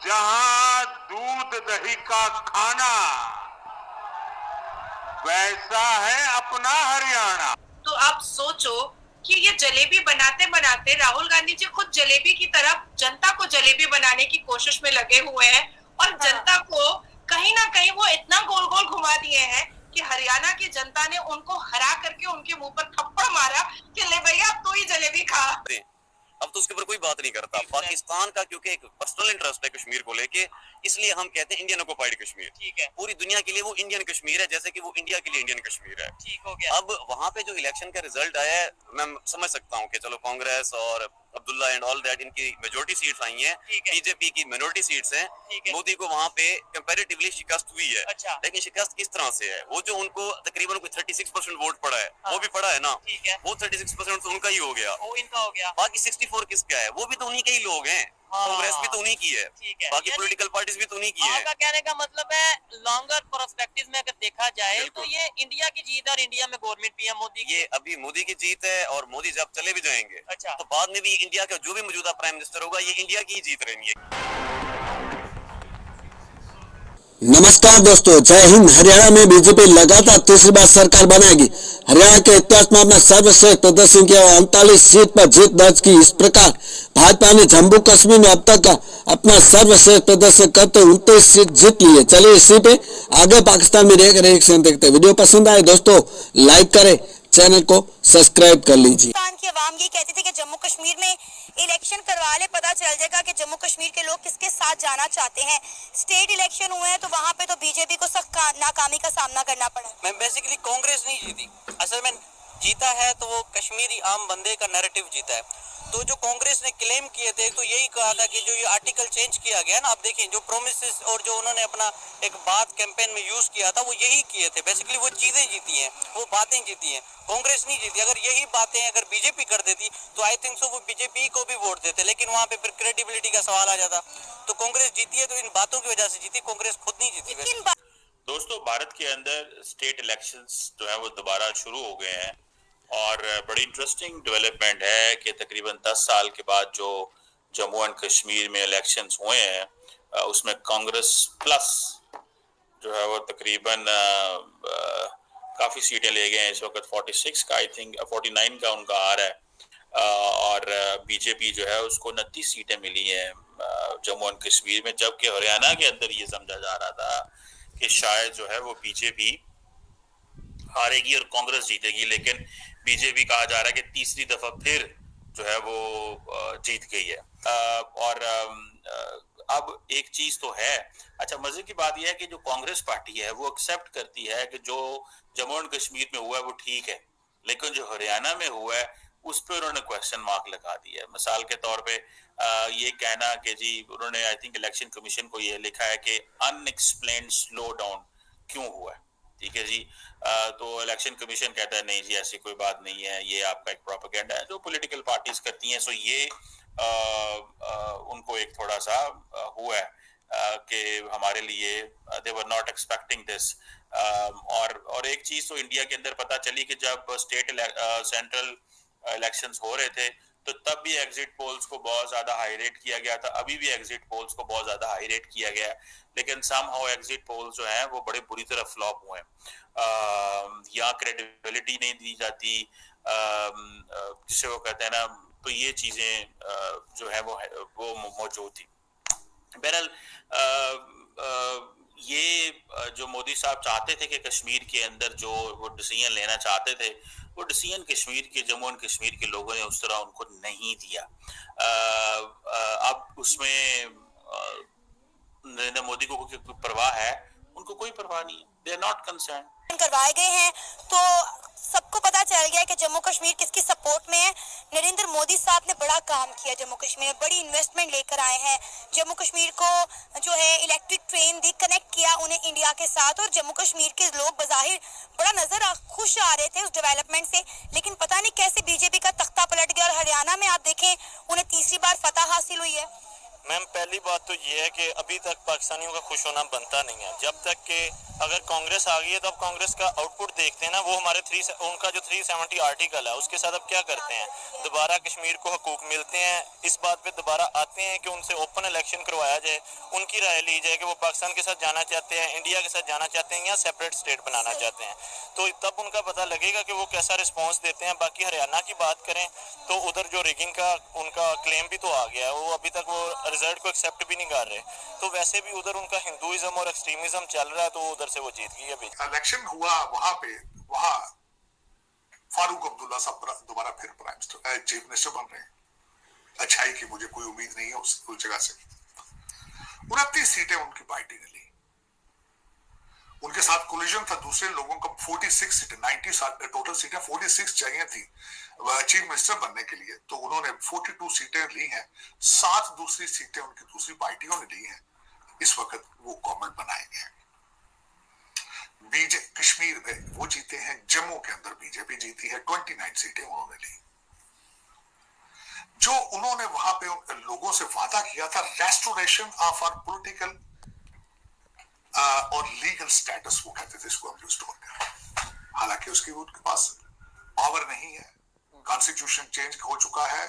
जहां दूध दही का खाना, वैसा है अपना हरियाणा। तो आप सोचो कि ये जलेबी बनाते बनाते राहुल गांधी जी खुद जलेबी की तरफ जनता को जलेबी बनाने की कोशिश में लगे हुए हैं और जनता को कहीं ना कहीं वो इतना गोल गोल घुमा दिए हैं कि हरियाणा की जनता ने उनको हरा करके उनके मुंह पर थप्पड़ मारा कि ले भैया अब तू ही जलेबी खा। अब तो उसके ऊपर कोई बात नहीं करता। पाकिस्तान का क्योंकि एक पर्सनल इंटरेस्ट है कश्मीर को लेके, इसलिए हम कहते हैं इंडियन ऑक्युपाइड कश्मीर। ठीक है, पूरी दुनिया के लिए वो इंडियन कश्मीर है, जैसे कि वो इंडिया के लिए इंडियन कश्मीर है। ठीक हो गया। अब वहां पे जो इलेक्शन का रिजल्ट आया है, मैं समझ सकता हूँ कि चलो कांग्रेस और अब्दुल्ला एंड ऑल दैट, इनकी मेजोरिटी सीट्स आई हैं, बीजेपी की मिनोरिटी सीट्स हैं, मोदी को वहां पे कंपैरेटिवली शिकस्त हुई है। अच्छा। लेकिन शिकस्त किस तरह से है? वो जो उनको तकरीबन 36% वोट पड़ा है, वो भी पड़ा है ना, वो 36% तो उनका ही हो गया, वो इनका हो गया। बाकी 64 किसका है? वो भी तो उन्हीं के ही लोग हैं। कांग्रेस भी तो उन्हीं की है, बाकी पॉलिटिकल पार्टीज भी तो उन्हीं की है। आपका कहने का मतलब है लॉन्गर पर्सपेक्टिव में अगर देखा जाए तो ये इंडिया की जीत है और इंडिया में गवर्नमेंट भी है मोदी की। ये अभी मोदी की जीत है और मोदी जब चले भी जाएंगे, अच्छा, तो बाद में भी इंडिया का जो भी मौजूदा प्राइम मिनिस्टर होगा, ये इंडिया की ही जीत रहेंगी। नमस्कार दोस्तों, जय हिंद। हरियाणा में बीजेपी लगातार तीसरी बार सरकार बनाएगी। हरियाणा के इतिहास में अपना सर्वश्रेष्ठ प्रदर्शन किया और 39 सीट पर जीत दर्ज की। इस प्रकार भाजपा ने जम्मू कश्मीर में अब तक का अपना सर्वश्रेष्ठ प्रदर्शन करते 29 सीट जीत ली है। चलिए इसी पे आगे पाकिस्तान में रिएक्शन देखते हैं। वीडियो पसंद आए दोस्तों लाइक करें, चैनल को सब्सक्राइब कर लीजिए। पाकिस्तान की आवाम ये कहती थी कि जम्मू कश्मीर में इलेक्शन करवा ले, पता चल जाएगा कि जम्मू कश्मीर के लोग किसके साथ जाना चाहते हैं। स्टेट इलेक्शन हुए हैं तो वहाँ पे तो बीजेपी को सख्त नाकामी का सामना करना पड़ा। मैं बेसिकली कांग्रेस नहीं जीती, असल में जीता है तो वो कश्मीरी आम बंदे का नैरेटिव जीता है। तो जो कांग्रेस ने क्लेम किए थे तो यही कहा था कि जो ये आर्टिकल चेंज किया गया ना, आप देखिए जो प्रोमिसेस और जो उन्होंने अपना एक बात कैंपेन में यूज किया था वो यही किए थे। बेसिकली वो चीजें जीती हैं, वो बातें जीती हैं, कांग्रेस नहीं जीती। अगर यही बातें अगर बीजेपी कर देती तो आई थिंक सो वो बीजेपी को भी वोट देते, लेकिन वहाँ पे फिर क्रेडिबिलिटी का सवाल आ जाता। तो कांग्रेस जीती है तो इन बातों की वजह से जीती, कांग्रेस खुद नहीं जीती। दोस्तों, भारत के अंदर स्टेट इलेक्शंस जो है वो दोबारा शुरू हो गए हैं और बड़ी इंटरेस्टिंग डेवलपमेंट है कि तकरीबन 10 साल के बाद जो जम्मू एंड कश्मीर में इलेक्शंस हुए हैं उसमें कांग्रेस प्लस जो है वो तकरीबन काफ़ी सीटें ले गए हैं। इस वक्त 46 का, आई थिंक 49 का उनका आ रहा है और बीजेपी जो है उसको 29 सीटें मिली हैं जम्मू एंड कश्मीर में, जबकि हरियाणा के अंदर ये समझा जा रहा था कि शायद जो है वो बीजेपी हारेगी और कांग्रेस जीतेगी, लेकिन बीजेपी कहा जा रहा है कि तीसरी दफा फिर जो है वो जीत गई है। और अब एक चीज तो है, अच्छा मजे की बात यह है कि जो कांग्रेस पार्टी है वो एक्सेप्ट करती है कि जो जम्मू एंड कश्मीर में हुआ है वो ठीक है, लेकिन जो हरियाणा में हुआ है उस पर उन्होंने क्वेश्चन मार्क लगा दिया है। मिसाल के तौर पे ये कहना कि जी उन्होंने आई थिंक इलेक्शन कमीशन को ये लिखा है कि अनएक्सप्लेन्ड स्लो डाउन क्यों हुआ है, ठीक है जी। तो इलेक्शन कमीशन कहता है नहीं जी ऐसी कोई बात नहीं है, ये आपका एक प्रोपेगेंडा है जो पॉलिटिकल पार्टीज करती हैं। सो ये उनको एक थोड़ा सा हुआ है कि हमारे लिए दे वर नॉट एक्सपेक्टिंग दिस। और एक चीज तो इंडिया के अंदर पता चली कि जब स्टेट सेंट्रल इलेक्शंस हो रहे थे तो तब भी एग्जिट पोल्स को बहुत ज्यादा हाई रेट किया गया था, अभी भी एग्जिट पोल्स को बहुत ज्यादा हाई रेट किया गया है, लेकिन समहाउ एग्जिट पोल्स जो हैं वो बड़े बुरी तरह फ्लॉप हुए हैं या क्रेडिबिलिटी नहीं दी जाती जिसे वो कहते हैं ना। तो ये चीजें जो है वो मौजूद थी। बहरहाल ये जो मोदी साहब चाहते थे कि कश्मीर के अंदर जो वो डिसीजन लेना चाहते थे वो डिसीजन कश्मीर के जम्मू एंड कश्मीर के लोगों ने उस तरह उनको नहीं दिया। अब उसमें नरेंद्र मोदी को कोई परवाह है? उनको कोई परवाह नहीं है, दे आर नॉट कंसर्न। करवाए गए हैं तो सबको पता चल गया कि जम्मू कश्मीर किसकी सपोर्ट में है। नरेंद्र मोदी साहब ने बड़ा काम किया जम्मू कश्मीर में, बड़ी इन्वेस्टमेंट लेकर आए हैं। जम्मू कश्मीर को जो है इलेक्ट्रिक ट्रेन दी, कनेक्ट किया उन्हें इंडिया के साथ, और जम्मू कश्मीर के लोग बज़ाहिर बड़ा नजर खुश आ रहे थे उस डेवलपमेंट से। लेकिन पता नहीं कैसे बीजेपी का तख्ता पलट गया और हरियाणा में आप देखें उन्हें तीसरी बार फतह हासिल हुई है। मैम पहली बात तो ये है कि अभी तक पाकिस्तानियों का खुश होना बनता नहीं है। जब तक कि अगर कांग्रेस आ गई है तो अब कांग्रेस का आउटपुट देखते हैं ना, वो हमारे उनका जो 370 आर्टिकल है उसके साथ अब क्या करते हैं, दोबारा कश्मीर को हकूक मिलते हैं, इस बात पे दोबारा आते हैं कि उनसे ओपन इलेक्शन करवाया जाए, उनकी राय ली जाए कि वो पाकिस्तान के साथ जाना चाहते हैं, इंडिया के साथ जाना चाहते हैं या सेपरेट स्टेट बनाना चाहते हैं। तो तब उनका पता लगेगा कि वो कैसा रिस्पॉन्स देते हैं। बाकी हरियाणा की बात करें तो उधर जो रिगिंग का उनका क्लेम भी तो आ गया है, वो अभी तक वो रिजल्ट को एक्सेप्ट भी नहीं कर रहे। तो वैसे भी उधर उनका हिंदुइज्म और एक्सट्रीमिज्म चल रहा है, तो उधर से वो जीत गई अभी। इलेक्शन हुआ वहां पे, वहां फारूक अब्दुल्ला साहब दोबारा फिर प्राइम चीफ मिनिस्टर बन रहे हैं। अच्छाई की मुझे कोई उम्मीद नहीं है उस जगह से। 29 सीटें उनकी पार्टी ने ली, उनके साथ कोलिजन था दूसरे लोगों का। 46 सीटें, 90 टोटल सीटें 46 चाहिए थी चीफ मिनिस्टर बनने के लिए, तो उन्होंने 42 सीटें ली हैं। 7 दूसरी सीटें उनकी दूसरी पार्टियों ने ली हैं। इस वक्त वो गवर्नमेंट बनाएंगे। कश्मीर में वो जीते हैं, जम्मू के अंदर बीजेपी जीती है, 29 सीटें उन्होंने ली। जो उन्होंने वहां पे लोगों से वादा किया था, रेस्टोरेशन ऑफ आवर पॉलिटिकल और लीगल स्टेटस, वो कहते थे इसको हम रिस्टोर करें। हालांकि उसकी उनके पास पावर नहीं है, कॉन्स्टिट्यूशन चेंज हो चुका है,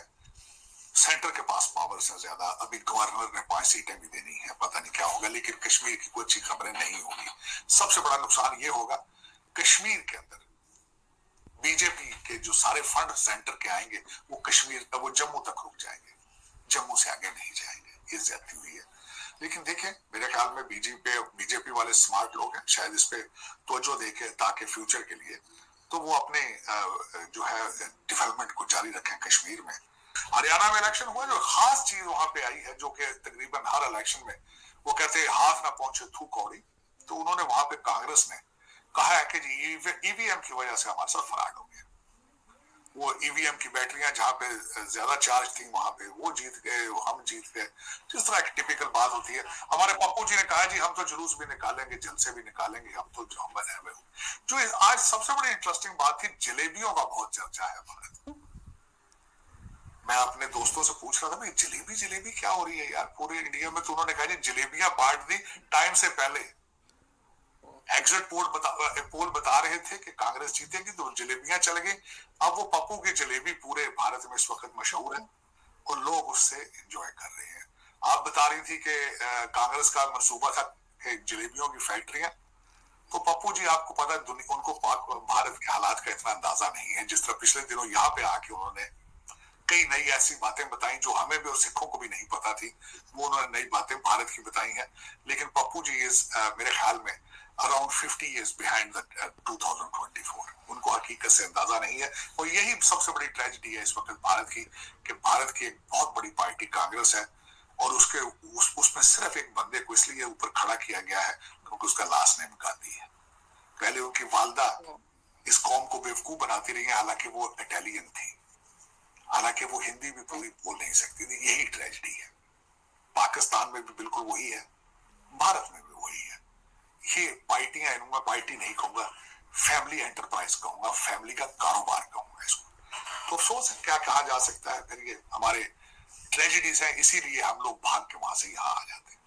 सेंटर के पास पावर से ज्यादा। अभी गवर्नर ने 5 सीटें भी देनी है, पता नहीं क्या होगा, लेकिन कश्मीर की कोई अच्छी खबरें नहीं होगी। सबसे बड़ा नुकसान ये होगा, कश्मीर के अंदर बीजेपी के जो सारे फंड सेंटर के आएंगे वो जम्मू तक रुक जाएंगे, जम्मू से आगे नहीं जाएंगे। ये ज्यादती हुई है। लेकिन देखें, मेरे ख्याल में बीजेपी वाले स्मार्ट लोग हैं, शायद इस पे तवज्जो देके ताकि फ्यूचर के लिए तो वो अपने जो है डेवलपमेंट को जारी रखें कश्मीर में। हरियाणा में इलेक्शन हुआ, जो खास चीज वहां पे आई है, जो कि तकरीबन हर इलेक्शन में वो कहते हैं हाथ ना पहुंचे थू कौड़ी, तो उन्होंने वहां पे कांग्रेस ने कहा है कि जी ईवीएम की वजह से हमारे साथ फ्रॉड हो गया। वो ईवीएम की बैटरियां जहां पे ज्यादा चार्ज थी वहां पे वो जीत गए, हम जीत गए। जिस तरह की टिपिकल बात होती है। हमारे पप्पू जी ने कहा जी हम तो जुलूस भी निकालेंगे, जलसे भी निकालेंगे, हम तो जो हम बने हुए। जो आज सबसे बड़ी इंटरेस्टिंग बात थी, जलेबियों का बहुत चर्चा है भारत। मैं अपने दोस्तों से पूछ रहा था भाई जलेबी क्या हो रही है यार पूरे इंडिया में, तो उन्होंने कहा जी जलेबियां बांट दी टाइम से पहले। एग्जिट पोल बता रहे थे कि कांग्रेस जीतेगी तो जलेबियां चल गई। अब वो पप्पू की जलेबी पूरे भारत में इस वक्त मशहूर है और लोग उससे एंजॉय कर रहे हैं। आप बता रही थी कि कांग्रेस का मंसूबा था कि जलेबियों की फैक्ट्रियां, तो पप्पू जी आपको पता है उनको भारत के हालात का इतना अंदाजा नहीं है। जिस तरह पिछले दिनों यहाँ पे आके उन्होंने कई नई ऐसी बातें बताई जो हमें भी और सिखों को भी नहीं पता थी, वो उन्होंने नई बातें भारत की बताई हैं। लेकिन पप्पू जी मेरे ख्याल में अराउंड 50 years behind the 2024। उनको हकीकत से अंदाजा नहीं है। और यही सबसे बड़ी ट्रेजेडी है इस वक्त भारत की, कि भारत की एक बहुत बड़ी पार्टी कांग्रेस है और उसमें सिर्फ एक बंदे को इसलिए ऊपर खड़ा किया गया है क्योंकि उसका लास्ट नेम गांधी है। पहले उनकी वालदा इस कौम को बेवकूफ बनाती रही है, हालांकि वो इटालियन थी, हालांकि वो हिंदी भी पूरी बोल नहीं सकती थी। यही ट्रेजेडी है। पाकिस्तान में भी बिल्कुल वही है, भारत में भी वही है। ये पार्टियां, मैं पार्टी नहीं कहूंगा, फैमिली एंटरप्राइज कहूंगा, फैमिली का कारोबार कहूंगा इसको। तो अफसोस है क्या कहा जा सकता है। फिर ये हमारे ट्रेजेडीज हैं, इसीलिए हम लोग भाग के वहां से यहाँ आ जाते हैं।